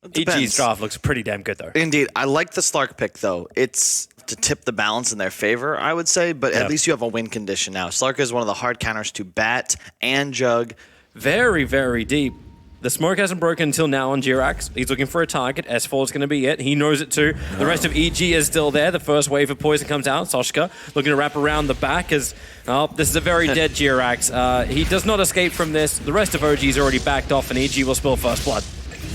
EG's draft looks pretty damn good, though. Indeed. I like the Slark pick, though. It's to tip the balance in their favor, I would say, but at least you have a win condition now. Slark is one of the hard counters to Bat and Jug. Very, very deep. The smoke hasn't broken until now on Jirax. He's looking for a target. S4 is going to be it. He knows it too. The rest of EG is still there. The first wave of poison comes out. Soshka looking to wrap around the back as, oh, this is a very dead Jirax. He does not escape from this. The rest of OG is already backed off and EG will spill first blood.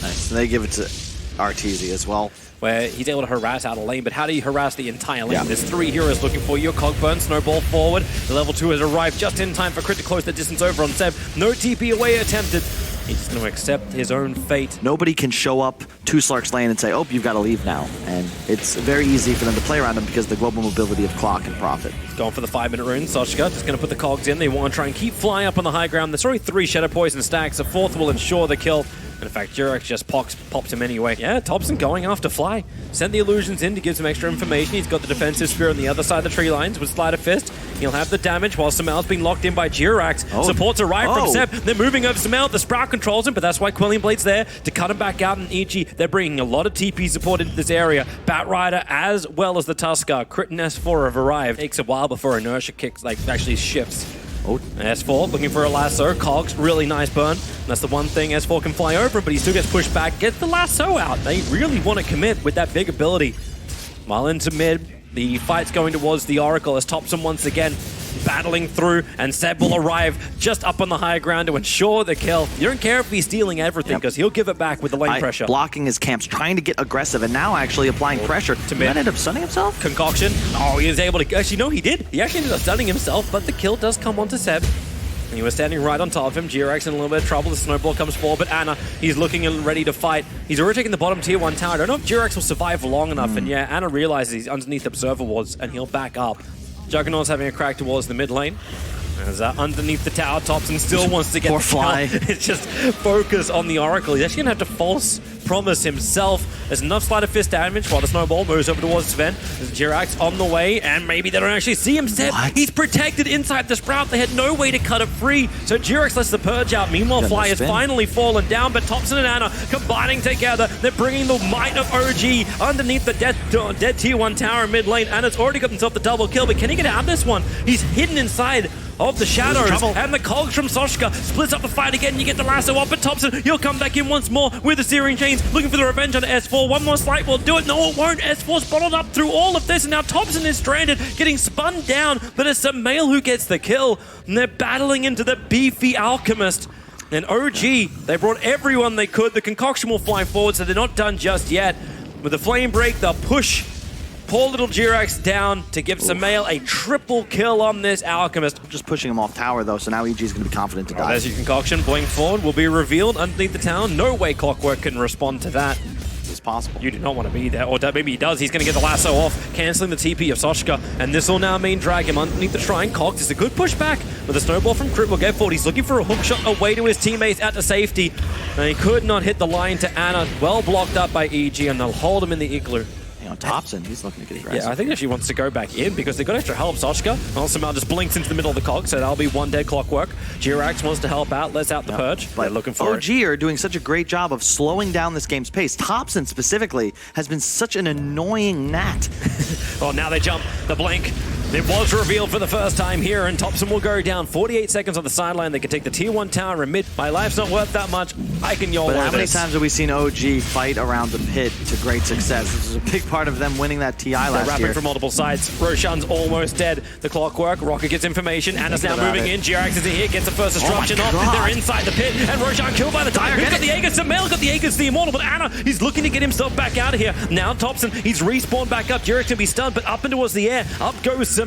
Nice. And they give it to RTZ as well. Where he's able to harass out a lane, but how do you harass the entire lane? There's 3 heroes looking for you. Cogburn, Snowball forward. The level 2 has arrived just in time for Crit to close the distance over on Seb. No TP away attempted. He's just going to accept his own fate. Nobody can show up to Slark's lane and say, oh, you've got to leave now. And it's very easy for them to play around him because of the global mobility of Clock and Prophet. He's going for the 5-minute rune. Soshka just going to put the cogs in. They want to try and keep flying up on the high ground. There's already 3 Shadow Poison stacks. A 4th will ensure the kill. And in fact, Jirax just pops him anyway. Yeah, Thompson going after Fly. Send the illusions in to give some extra information. He's got the defensive spear on the other side of the tree lines with Sleight of Fist. He'll have the damage while Samel's being locked in by Jirax. Supports arrive from Seb. They're moving over Samel. The Sprout controls him, but that's why Quelling Blade's there to cut him back out. And EG, they're bringing a lot of TP support into this area. Batrider as well as the Tuskar. Crit and S4 have arrived. Takes a while before inertia kicks, actually shifts. S4 looking for a lasso. Cogs, really nice burn. That's the one thing S4 can fly over, but he still gets pushed back. Gets the lasso out. They really want to commit with that big ability. While into mid, the fight's going towards the Oracle as Thompson once again battling through, and Seb will arrive just up on the higher ground to ensure the kill. You don't care if he's stealing everything because he'll give it back with the lane pressure. Blocking his camps, trying to get aggressive, and now actually applying pressure. To mid. End up stunning himself? Concoction. Oh, he is able to... Actually, no, he did. He actually ended up stunning himself, but the kill does come onto Seb. And he was standing right on top of him. Jirax in a little bit of trouble. The snowball comes forward, but Anna, he's looking and ready to fight. He's already taking the bottom tier 1 tower. I don't know if Jirax will survive long enough, and yeah, Anna realizes he's underneath Observer Wards, and he'll back up. Juggernaut's having a crack towards the mid lane. As underneath the tower, Thompson still wants to get Poor the Fly. It's just focus on the Oracle. He's actually going to have to false promise himself. There's enough Sleight of Fist damage while the snowball moves over towards Sven. There's Jirax on the way, and maybe they don't actually see him. Seb, he's protected inside the Sprout. They had no way to cut it free, so Jirax lets the purge out. Meanwhile, Fly has finally fallen down, but Thompson and Anna combining together. They're bringing the might of OG underneath the dead tier 1 tower in mid lane. Anna's already got himself the double kill, but can he get out of this one? He's hidden inside of the shadows, and the cogs from Soshka splits up the fight again. You get the lasso up, but Thompson, he'll come back in once more with the Searing Chains, looking for the revenge on S4. One more slight will do it. No, it won't. S4's bottled up through all of this, and now Thompson is stranded, getting spun down, but it's Samale who gets the kill, and they're battling into the beefy Alchemist. And OG, they brought everyone they could. The concoction will fly forward, so they're not done just yet. With the flame break, they'll push poor little Jirax down to give Samale a triple kill on this Alchemist. Just pushing him off tower, though, so now EG is going to be confident to die. There's your concoction. Blink forward will be revealed underneath the town. No way Clockwork can respond to that. It's possible. You do not want to be there. Or maybe he does. He's going to get the lasso off, cancelling the TP of Soshka. And this will now mean drag him underneath the shrine. Cogs is a good pushback, but the snowball from Crit will get forward. He's looking for a hook shot away to his teammates out to safety. And he could not hit the line to Anna. Well blocked up by EG, and they'll hold him in the igloo. Thompson, he's looking to get aggressive. Yeah, I think that she wants to go back in because they've got extra help. Soshka also now just blinks into the middle of the cog, so that'll be one dead Clockwork. Jirax wants to help out, lets out the purge. But looking for OG are doing such a great job of slowing down this game's pace. Thompson specifically has been such an annoying gnat. Well, now they jump the blink. It was revealed for the first time here, and Thompson will go down. 48 seconds on the sideline. They can take the tier 1 tower and mid. My life's not worth that much. I can YOLO this. But how many times have we seen OG fight around the pit to great success? This is a big part of them winning that TI last year. They're wrapping from multiple sides. Roshan's almost dead. The Clockwork. Rocket gets information. Anna's now moving in. Jirax is in here. Gets the first destruction off. They're inside the pit. And Roshan killed by the Dire. Who's got the Aegis? Samale got the Aegis, the Immortal. But Anna, he's looking to get himself back out of here. Now Thompson, he's respawned back up. Jirax can be stunned, but up and towards the air. Up goes Samale.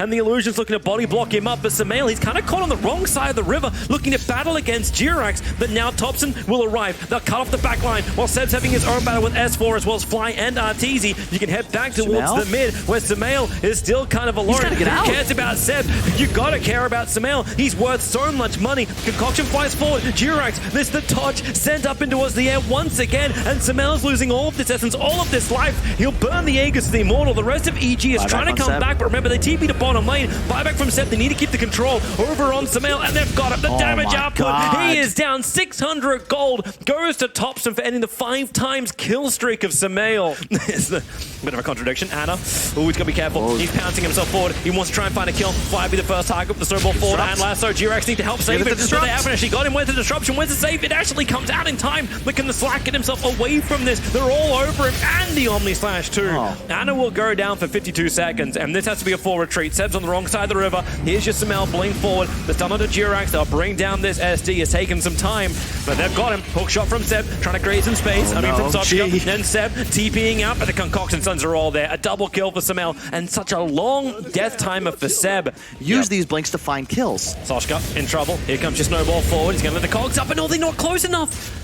And the Illusion's looking to body block him up, but Samale, he's kind of caught on the wrong side of the river, looking to battle against Jirax, but now Thompson will arrive. They'll cut off the back line, while Seb's having his own battle with S4 as well as Fly and Arteezy. You can head back towards the mid, where Samale is still kind of alone. Who cares about Seb? You gotta care about Samale. He's worth so much money. Concoction flies forward. Jirax, this the touch, sent up into the air once again, and Samale's losing all of this essence, all of this life. He'll burn the Aegis to the Immortal. The rest of EG is trying to come back, but remember, they TP to bottom lane. Buyback from Seb. They need to keep the control over on Samale, and they've got it. The damage output. He is down 600 100 gold goes to Thompson for ending the 5 times kill streak of Samael. It's a bit of a contradiction. Ana, oh, he's got to be careful. He's pouncing himself forward. He wants to try and find a kill. Fly be the first target with the snowball forward. And Lasso, G-Rex need to help save him. But they haven't actually got him. Where's the disruption? Where's the save? It actually comes out in time. But can the Slack get himself away from this? They're all over him. And the Omni Slash too. Ana will go down for 52 seconds. And this has to be a full retreat. Seb's on the wrong side of the river. Here's your Samael blink forward. The stun onto G-Rex. They'll bring down this SD. It's taken some time. But they've got him. Hook shot from Seb. Trying to create some space. From Sofka. Then Seb TPing out. But the Concoction Suns are all there. A double kill for Samael. And such a long death timer for Seb. Use these blinks to find kills. Soshka in trouble. Here comes your snowball forward. He's going to let the cogs up, and they're not close enough.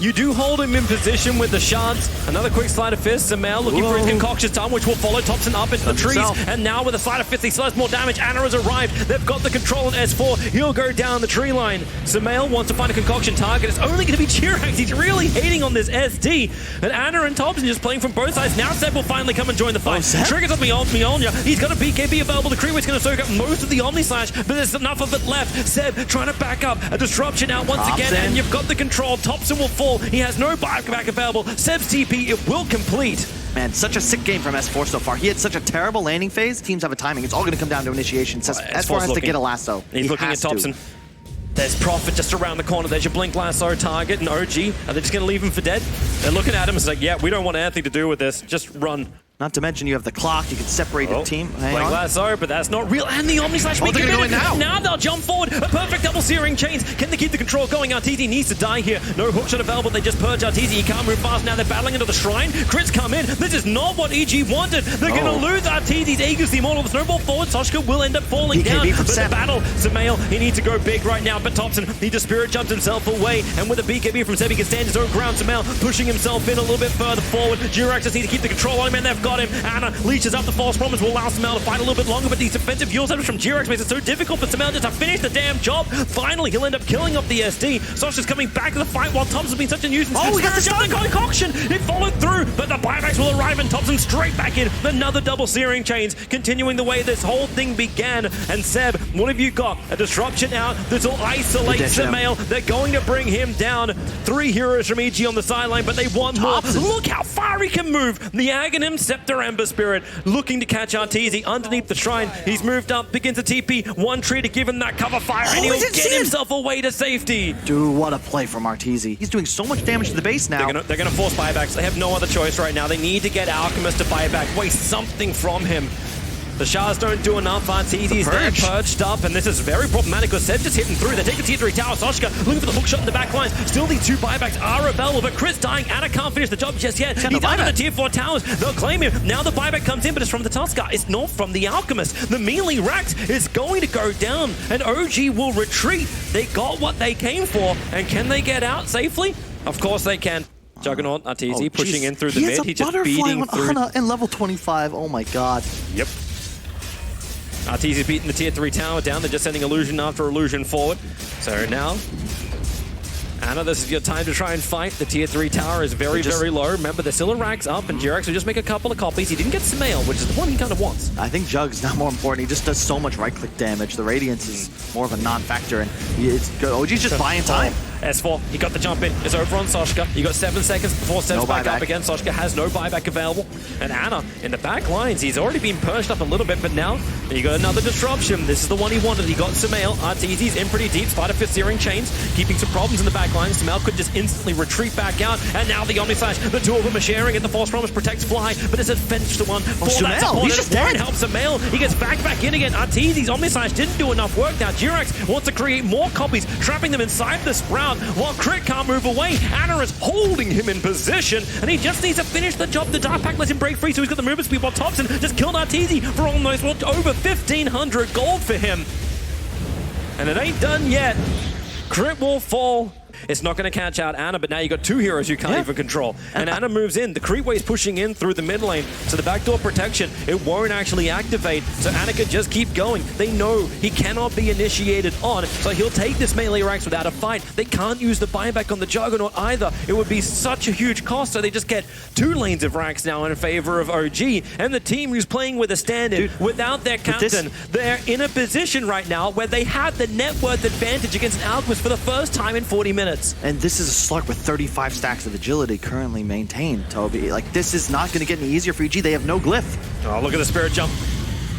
You do hold him in position with the shards. Another quick sleight of fist. Samael looking for his concoction time, which will follow Thompson up into the trees. And now with a sleight of fist, he still has more damage. Ana has arrived. They've got the control on S4. He'll go down the tree line. Samael wants to find a concoction target. It's only going to be G-Rex. He's really hating on this SD. And Ana and Thompson just playing from both sides. Now Seb will finally come and join the fight. Triggers up Mjolnir. He's got a BKB available. The Creeway's going to soak up most of the Omni Slash, but there's enough of it left. Seb trying to back up. A disruption out once again, and you've got the control. Thompson will fall. He has no back available. Seb's TP, it will complete. Man, such a sick game from S4 so far. He had such a terrible landing phase. Teams have a timing. It's all going to come down to initiation. S4 has to get a lasso. He's looking at Thompson. There's Prophet just around the corner. There's your Blink Lasso target and OG. Are they just going to leave him for dead? They're looking at him. It's like, yeah, we don't want anything to do with this. Just run. Not to mention you have the clock. You can separate the team. Blink Lasso, but that's not real. And the Omni Slash. They're going to go in now. Now they'll jump forward. A perfect double searing chains. Can they keep the control going? Arteezy needs to die here. No hookshot available. They just purge Arteezy. He can't move fast. Now they're battling into the shrine. Crits come in. This is not what EG wanted. They're going to lose Arteezy's Aegis, the Immortal. The snowball forward. Soshka will end up falling down. But the battle, Samael, he needs to go big right now. But Thompson, he just spirit jumps himself away. And with a BKB from Seb, he can stand his own ground. Samael pushing himself in a little bit further forward. G-Rex just needs to keep the control on him, and they've got him. Ana leeches up the false promise, will allow Samael to fight a little bit longer, but these defensive fuel items from G-Rex makes it so difficult for Samael just to finish the damn job. Finally, he'll end up killing off the SD. Sasha's coming back to the fight while Thompson's been such a nuisance. Oh, we got the stun concoction! It followed through, but the buybacks will arrive and Thompson straight back in. Another double searing chains, continuing the way this whole thing began. And Seb, what have you got? A disruption out. This will isolate Samael. They're going to bring him down. 3 heroes from EG on the sideline, but they want more. Look how far he can move. The Aghanim, Scepter, Ember Spirit, looking to catch Arteezy underneath the shrine. He's moved up, begins to TP. One tree to give him that cover fire, and he'll get himself away to safety. Dude, what a play from Arteezy. He's doing so much damage to the base now. They're gonna force buybacks. They have no other choice right now. They need to get Alchemist to buy back, waste something from him. The shards don't do enough. Arteezy's there purged up, and this is very problematic because Seb's just hitting through. They take the tier 3 tower. Soshka looking for the hook shot in the back lines. Still, these 2 buybacks are available, but Chris dying. Ana can't finish the job just yet. He's under the tier 4 towers. They'll claim him. Now the buyback comes in, but it's from the Tuskar. It's not from the Alchemist. The melee Rax is going to go down, and OG will retreat. They got what they came for, and can they get out safely? Of course they can. Juggernaut, Arteezy pushing in through the mid. He's just beating through. Ana in level 25. Oh my god. Yep. Arteezy's beating the tier 3 tower down. They're just sending illusion after illusion forward. So now, Ana, this is your time to try and fight. The tier 3 tower is very, very low. Remember, there's still a Rax up, and G-Rex will just make a couple of copies. He didn't get Samael, which is the one he kind of wants. I think Jug's not more important. He just does so much right-click damage. The Radiance is more of a non-factor, and it's good. OG's just buying time. S4, he got the jump in. It's over on Soshka. You got 7 seconds before Seb's back up again. Soshka has no buyback available. And Ana, in the back lines, he's already been perched up a little bit, but now you got another disruption. This is the one he wanted. He got Samael. Arteezy's in pretty deep. Spider Fist searing chains, keeping some problems in the back line. Samael could just instantly retreat back out. And now the Omni Slash. The 2 of them are sharing it. The False Promise protects Fly, but it's a fence to one. Samael, he's just dead. Help Samael. He gets back in again. Arteezy's Omni Slash didn't do enough work now. G-Rex wants to create more copies, trapping them inside the sprout, while Crit can't move away. Ana is holding him in position, and he just needs to finish the job. The Dark Pack lets him break free, so he's got the movement speed, while Thompson just killed Arteezy for almost over 1,500 gold for him. And it ain't done yet. Crit will fall. It's not going to catch out Ana, but now you got 2 heroes you can't even control. And Ana moves in. The Creepway's pushing in through the mid lane, so the backdoor protection, it won't actually activate, so Ana can just keep going. They know he cannot be initiated on, so he'll take this melee Rax without a fight. They can't use the buyback on the Juggernaut either. It would be such a huge cost, so they just get 2 lanes of Rax now in favor of OG. And the team who's playing with a stand-in without their captain, they're in a position right now where they have the net worth advantage against an Alchemist for the first time in 40 minutes. minutes. And this is a Slark with 35 stacks of agility currently maintained, Toby. Like, this is not going to get any easier for EG. They have no glyph. Oh, look at the Spirit Jump.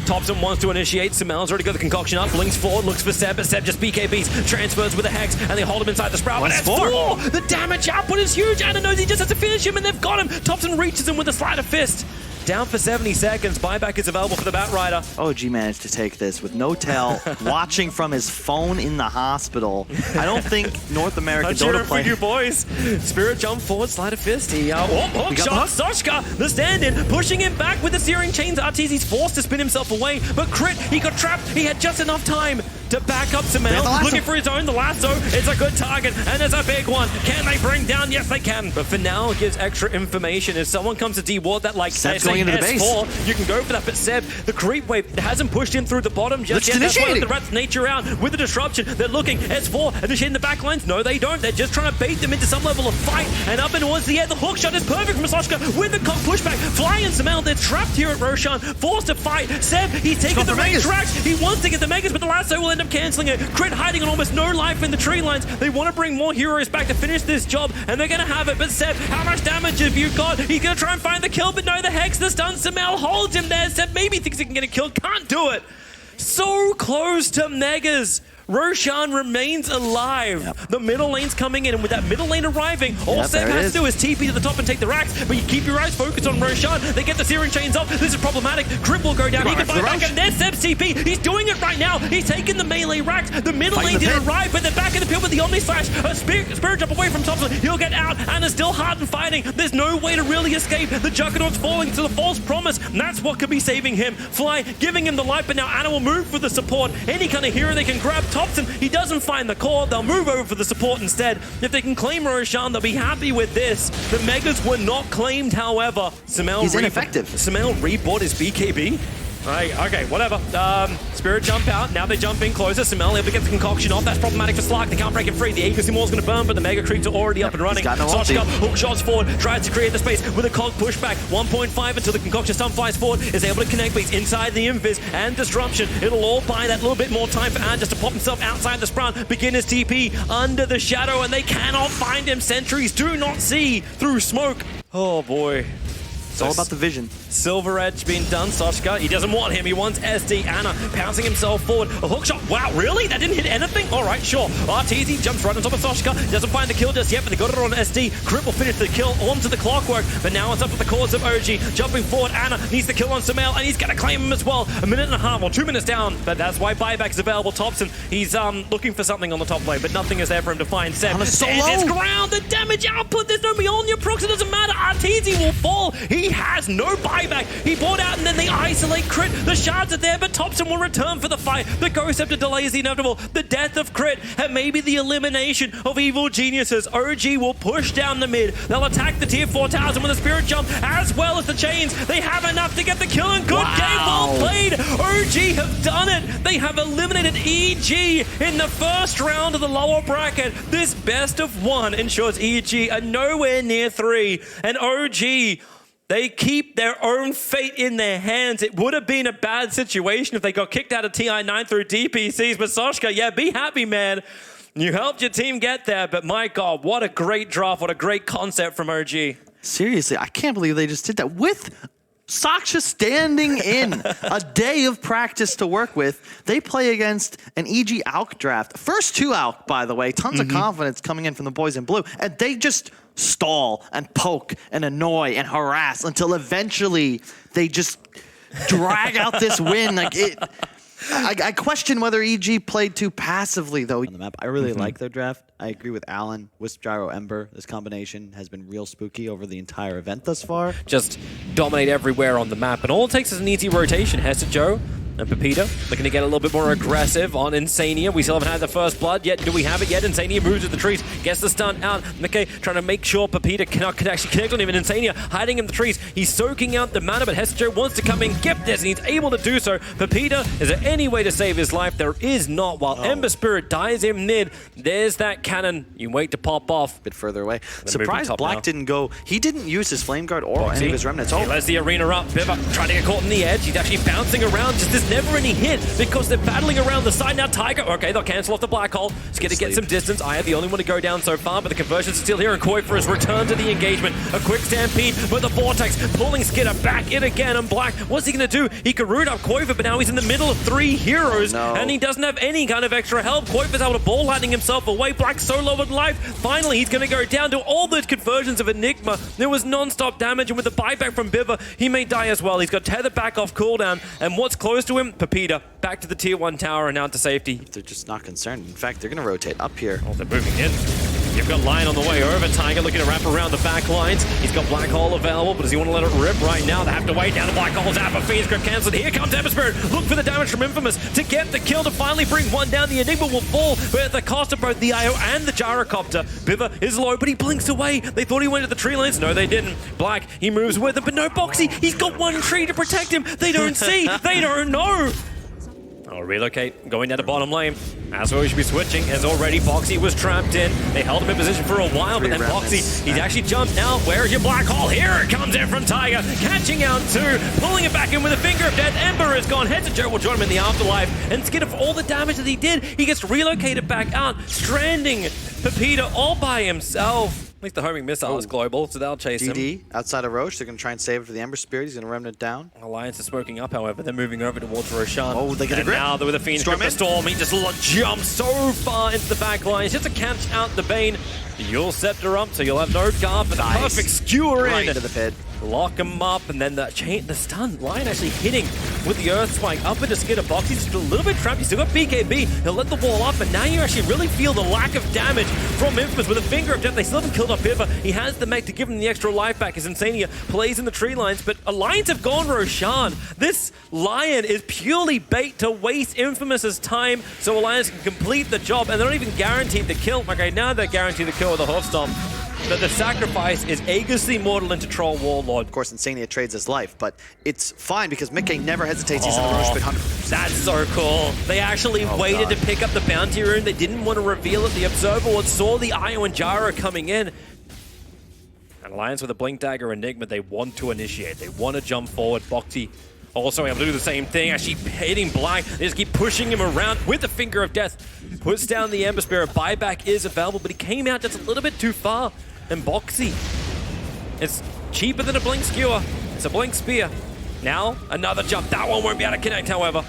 Thompson wants to initiate. Sumel's already got the concoction up. Blinks forward, looks for Seb, but Seb just BKBs. Transfers with a Hex, and they hold him inside the Sprout. But S4! The damage output is huge. Anna knows he just has to finish him, and they've got him. Thompson reaches him with a sleight of fist. Down for 70 seconds. Buyback is available for the Batrider. OG managed to take this with no tail, watching from his phone in the hospital. I don't think North American Dota for you boys. Spirit Jump forward, sleight of fist. He hook shot. Soshka, the stand-in, pushing him back with the Searing Chains. Arteezy's forced to spin himself away, but Crit, he got trapped. He had just enough time to back up Sumel, looking for his own. The lasso, it's a good target, and there's a big one. Can they bring down? Yes, they can. But for now, it gives extra information. If someone comes to deward that, like, Seb's going into the base. You can go for that, but Seb, the creep wave hasn't pushed in through the bottom just yet. That's why the Rat's nature out with the disruption. They're looking. S4 initiating the back lines. No, they don't. They're just trying to bait them into some level of fight. And up and towards the end, the hook shot is perfect from Soshka with the pushback. Flying Sumel, they're trapped here at Roshan, forced to fight. Seb, he's taking the range tracks. He wants to get the Megas, but the lasso will end up canceling it. Crit hiding on almost no life in the tree lines. They want to bring more heroes back to finish this job, and they're going to have it. But Seb, how much damage have you got? He's going to try and find the kill, but no, the Hex, the stun. Sumel holds him there. Seb maybe thinks he can get a kill. Can't do it. So close to Megas. Roshan remains alive. Yep. The middle lane's coming in, and with that middle lane arriving, all Seb has to do is TP to the top and take the racks, but you keep your eyes focused on Roshan. They get the Searing Chains up. This is problematic. Grip will go down. He can fight back, and there's Seb's TP. He's doing it right now. He's taking the melee racks. The middle lane didn't arrive, but they're back in the pit with the Omni Slash. A Spirit Jump away from Thompson. He'll get out, and is still hard and fighting. There's no way to really escape. The Juggernaut's falling to the false promise, and that's what could be saving him. Fly giving him the light, but now Anna will move for the support. Any kind of hero they can grab. Thompson, he doesn't find the core, they'll move over for the support instead. If they can claim Roshan, they'll be happy with this. The Megas were not claimed, however. He's ineffective. Sumel rebought his BKB. Okay, whatever. Spirit Jump out. Now they jump in closer. Sumel able to get the concoction off. That's problematic for Slark. They can't break it free. The Aegis Wall's going to burn, but the Mega Creeps are already up and running. Soshka, hook shots forward, tries to create the space with a cog pushback. 1.5 until the concoction stun flies forward. Is able to connect, but he's inside the Invis and disruption. It'll all buy that little bit more time for Ann just to pop himself outside the Sprout. Begin his TP under the shadow, and they cannot find him. Sentries do not see through smoke. Oh boy. It's all about the vision. Silver Edge being done. Soshka, he doesn't want him. He wants SD. Anna pouncing himself forward. A hook shot. Wow, really? That didn't hit anything? All right, sure. Arteezy jumps right on top of Soshka. Doesn't find the kill just yet, but they got it on SD. Crit will finish the kill onto the clockwork, but now it's up to the cause of OG. Jumping forward, Anna needs the kill on Sumel, and he's going to claim him as well. A minute and a half, or 2 minutes down, but that's why buyback is available. Thompson, he's looking for something on the top lane, but nothing is there for him to find. Seb, it's ground. The damage output, there's no beyond your procs. It doesn't matter. Arteezy will fall. He has no buyback. He bought out and then they isolate Crit. The shards are there, but Thompson will return for the fight. The Ghost Scepter delays the inevitable. The death of Crit and maybe the elimination of evil geniuses. OG will push down the mid. They'll attack the tier 4 towers, and with a Spirit Jump as well as the chains, they have enough to get the kill, and good game, well played. OG have done it. They have eliminated EG in the first round of the lower bracket. This best of 1 ensures EG are nowhere near 3, and OG, they keep their own fate in their hands. It would have been a bad situation if they got kicked out of TI9 through DPCs. But Soshka, yeah, be happy, man. You helped your team get there, but my God, what a great draft. What a great concept from OG. Seriously, I can't believe they just did that with Saksha standing in a day of practice to work with. They play against an EG Alk draft. First 2 Alk, by the way. Tons of confidence coming in from the boys in blue. And they just stall and poke and annoy and harass until eventually they just drag out this win. Like I question whether EG played too passively, though. On the map, I really like their draft. I agree with Alan. Wisp, Gyro, Ember. This combination has been real spooky over the entire event thus far. Just dominate everywhere on the map, and all it takes is an easy rotation. Hester Joe and Pepita looking to get a little bit more aggressive on Insania. We still haven't had the first blood yet. Do we have it yet? Insania moves to the trees, gets the stun out. McKay trying to make sure Pepita cannot actually connect on him, and Insania hiding in the trees. He's soaking out the mana, but Hester wants to come in, get this, and he's able to do so. Pepita, is there any way to save his life? There is not. While Ember Spirit dies in mid, there's that cannon. You wait to pop off. A bit further away. Surprised Black didn't go. He didn't use his Flame Guard or any of his remnants. He lets the arena up. Piva trying to get caught in the edge. He's actually bouncing around. Just this there's never any hit because they're battling around the side. Now Tiger, okay, they'll cancel off the black hole. It's going to get some distance. I have the only one to go down so far, but the conversion's still here, and Koifer has returned to the engagement. A quick stampede, but the Vortex pulling Skidder back in again, and Black, what's he going to do? He can root up Koifer, but now he's in the middle of 3 heroes, and he doesn't have any kind of extra help. Koifer's able to ball lightning himself away. Black's so low in life. Finally, he's going to go down to all those conversions of Enigma. There was non-stop damage, and with the buyback from Biver, he may die as well. He's got tethered back off cooldown, and what's close to him? Pepita, back to the tier 1 tower and out to safety. They're just not concerned. In fact, they're going to rotate up here. Oh, they're moving in. You've got Lion on the way over. Tiger looking to wrap around the back lines. He's got Black Hole available, but does he want to let it rip right now? They have to wait down the Black Hole's out, but Fiend's grip cancelled. Here comes Ember Spirit. Look for the damage from Infamous to get the kill to finally bring one down. The Enigma will fall, but at the cost of both the IO and the Gyrocopter. Biver is low, but he blinks away. They thought he went to the tree lines. No, they didn't. Black, he moves with it, but no Boxy. He's got one tree to protect him. They don't see. They don't know. I'll relocate, going down to bottom lane. As well, we should be switching, as already Boxy was trapped in. They held him in position for a while, but then Boxy, he's actually jumped out. Where is your Black Hole? Here it comes in from Tiger, catching out 2, pulling it back in with a finger of death. Ember is gone. Heads and Joe will join him in the afterlife. And Skidder, for all the damage that he did, he gets relocated back out, stranding Pepita all by himself. At least the homing missile is global, so they'll chase him. DD outside of Roche. They're going to try and save it for the Ember Spirit. He's going to remnant down. Alliance is smoking up, however. They're moving over towards Roshan. Oh, they get a grip. Now they're with a Fiend's grip. Storm. He just jumps so far into the back lines just to catch out the Bane. You'll Scepter up, so you'll have no guard, but the perfect skewer right in. into the pit. Lock him up, and then the stun. Lion actually hitting with the Earth Spike up into Skidder Box. He's just a little bit trapped. He's still got BKB. He'll let the wall up, and now you actually really feel the lack of damage from Infamous with a finger of death. They still haven't killed off Biver. He has the mech to give him the extra life back as Insania plays in the tree lines, but Alliance have gone Roshan. This Lion is purely bait to waste Infamous's time so Alliance can complete the job, and they're not even guaranteed the kill. Okay, now they're guaranteed the kill with a Hoof Stomp. But the sacrifice is Aegis the Immortal into Troll Warlord. Of course, Insania trades his life, but it's fine because Mickey never hesitates. He's in the Roche Big 100. That's so cool. They actually waited to pick up the bounty rune. They didn't want to reveal it. The Observer saw the Io and Jara coming in. An Alliance with a Blink Dagger Enigma, they want to initiate. They want to jump forward. Boxy also able to do the same thing, actually hitting Black. They just keep pushing him around with the Finger of Death. Puts down the Ember Spirit. Buyback is available, but he came out just a little bit too far. And Boxy, it's cheaper than a Blink Skewer. It's a Blink Spear. Now, another jump. That one won't be able to connect, however.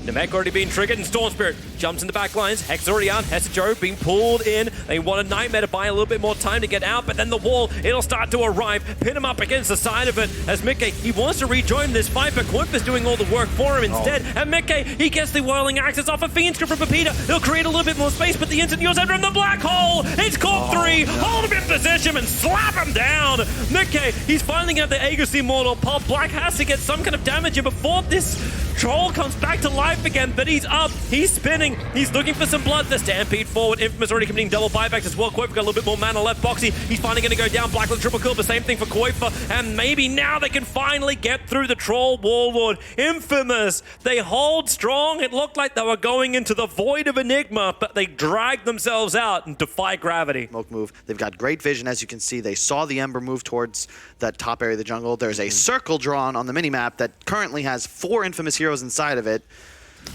The mech already being triggered, and Storm Spirit jumps in the back lines. Hex already out. Hessa Joe being pulled in. They want a Nightmare to buy a little bit more time to get out, but then the wall, it'll start to arrive. Pin him up against the side of it as Mickey, he wants to rejoin this fight, but Quimp is doing all the work for him instead. And Mickey, he gets the whirling axis off a Fiend's grip from Pepita. He'll create a little bit more space, but the instant you're from the Black Hole, it's caught 3. Hold him in position and slap him down. Mickey, he's finally got the Aegis Immortal pop. Black has to get some kind of damage in before this Troll comes back to life again, but he's up, he's spinning, he's looking for some blood. The stampede forward. Infamous already committing double buybacks as well. Koifer got a little bit more mana left. Boxy, he's finally going to go down. Black with a triple kill, but same thing for Koifer. And maybe now they can finally get through the Troll Warlord. Infamous, they hold strong. It looked like they were going into the void of Enigma, but they dragged themselves out and defy gravity. Smoke move. They've got great vision, as you can see. They saw the Ember move towards that top area of the jungle. There's a circle drawn on the minimap that currently has 4 Infamous heroes inside of it.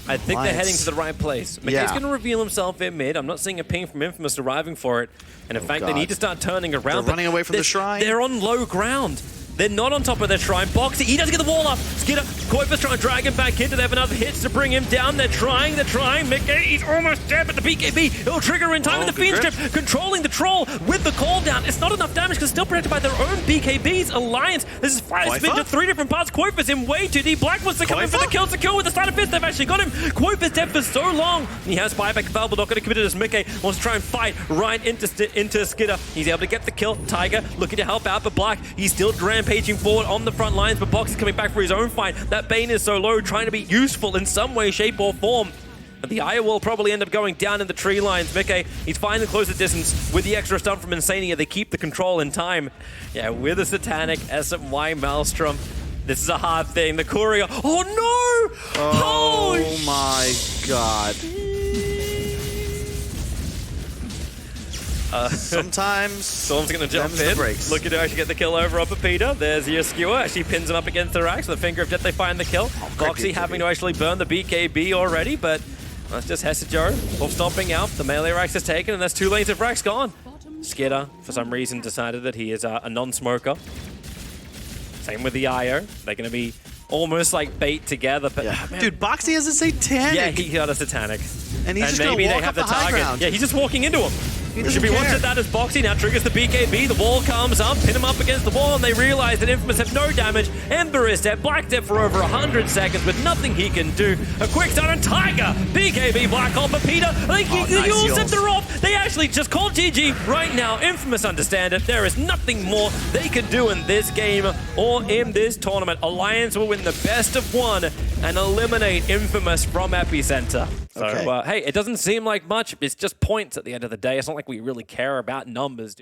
I think they're heading to the right place. McKay's going to reveal himself in mid. I'm not seeing a ping from Infamous arriving for it. And in fact, they need to start turning around. They're running away from the shrine. They're on low ground. They're not on top of their shrine. Boxy, he doesn't get the wall up. Skidder, Koifer's trying to drag him back into. They have enough hits to bring him down. They're trying. Mickey, he's almost dead, but the BKB, it'll trigger in time. And the Fiend's grip, controlling the Troll with the call down. It's not enough damage because still protected by their own BKBs. Alliance, this is fire spin to 3 different parts. Koifer's in way too deep. Black wants to come in for the kill secure with the sleight of fist. They've actually got him. Koifer's dead for so long. He has buyback available, not going to commit it as Mickey wants to try and fight right into Skidder. He's able to get the kill. Tiger looking to help out, but Black, he's still rampaging forward on the front lines, but Box is coming back for his own fight. That Bane is so low, trying to be useful in some way, shape, or form. But the Aya will probably end up going down in the tree lines. Mickey, he's finally close the distance with the extra stun from Insania. They keep the control in time. Yeah, with a Satanic SMY Maelstrom. This is a hard thing. The Courier. Oh no! Oh my god. Sometimes Storm's going to jump them's the in, breaks. looking to actually get the kill over on Peter. There's your skewer, actually pins him up against the racks. The finger of death, they find the kill. Boxy having to actually burn the BKB already, but that's just Hesijo. Wolf stomping out, the melee racks is taken, and there's 2 lanes of racks gone. Skidder, for some reason, decided that he is a non-smoker. Same with the IO. They're going to be almost like bait together, but man, Dude, Boxy has a satanic. yeah, he got a satanic. And he's just gonna maybe walk they have up the the high target. ground. Yeah, he's just walking into him. We should doesn't be care. watching that as Boxy now triggers the BKB. The wall comes up, pin him up against the wall, and they realize that Infamous have no damage. Ember is dead, Black dead for over 100 seconds with nothing he can do. A quick stun and Tiger! BKB Black hole for Peter. They all set the off. They actually just called GG right now. Infamous understand it. There is nothing more they can do in this game or in this tournament. Alliance will win the best of 1 and eliminate Infamous from Epicenter. So, Okay. hey, it doesn't seem like much. It's just points at the end of the day. It's not like we really care about numbers.